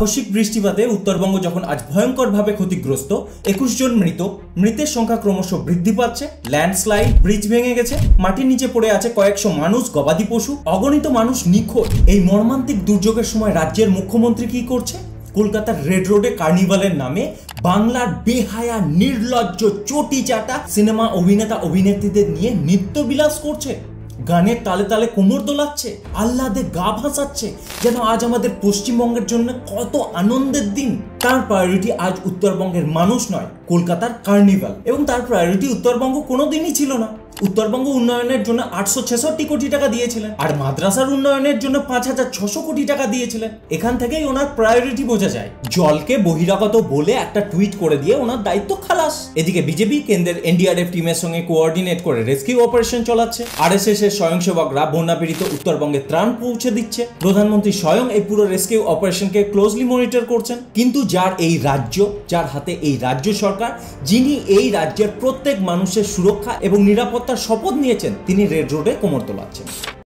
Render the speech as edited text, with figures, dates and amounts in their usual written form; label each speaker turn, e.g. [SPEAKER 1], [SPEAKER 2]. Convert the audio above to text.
[SPEAKER 1] আকস্মিক বৃষ্টিপাতে উত্তরবঙ্গ যখন আজ ভয়ঙ্করভাবে ক্ষতিগ্রস্ত, 21 জন মৃতের সংখ্যা ক্রমশ বৃদ্ধি পাচ্ছে। ল্যান্ডস্লাইড, ব্রিজ ভেঙে গেছে, মাটির নিচে পড়ে আছে কয়েকশো মানুষ, গবাদি পশু, অগণিত মানুষ নিখোঁজ। এই মর্মান্তিক দুর্যোগের সময় রাজ্যের মুখ্যমন্ত্রী কি করছে? কলকাতার রেড রোডে কার্নিভালের নামে বাংলার বেহায়া, নির্লজ্জ, চটি চাটা সিনেমা অভিনেতা অভিনেত্রীদের নিয়ে নিত্য বিলাস করছে। গানের তালে তালে কোমর দোলাচ্ছে, আহ্লাদে গা ভাসাচ্ছে, যেন আজ আমাদের পশ্চিমবঙ্গের জন্য কত আনন্দের দিন। তার প্রায়োরিটি আজ উত্তরবঙ্গের মানুষ নয়, কলকাতার কার্নিভাল। এবং তার প্রায়োরিটি উত্তরবঙ্গ কোনোদিনই ছিল না। উত্তরবঙ্গ উন্নয়নের জন্য 866 কোটি টাকা দিয়েছিলেন, আর মাদ্রাসার উন্নয়নের জন্য 5600 কোটি টাকা দিয়েছিলেন। এখান থেকেই ওনার প্রায়োরিটি বোঝা যায়। জলকে বহিরাগত বলে একটা টুইট করে দিয়ে ওনার দায়িত্ব খালাস। এদিকে বিজেপি কেন্দ্রের এনডিআরএফ টিমের সঙ্গে কোঅর্ডিনেট করে রেস্কিউ অপারেশন চালাচ্ছে। আরএসএস এর স্বয়ংসেবকরা বন্যা পীড়িত উত্তরবঙ্গে ত্রাণ পৌঁছে দিচ্ছে। প্রধানমন্ত্রী স্বয়ং এই পুরো রেস্কিউ অপারেশনকে ক্লোজলি মনিটর করছেন। কিন্তু যার হাতে এই রাজ্য সরকার, যিনি এই রাজ্যের প্রত্যেক মানুষের সুরক্ষা এবং নিরাপত্তার শপথ নিয়েছেন, তিনি রেড রোডে কোমর দোলাচ্ছেন।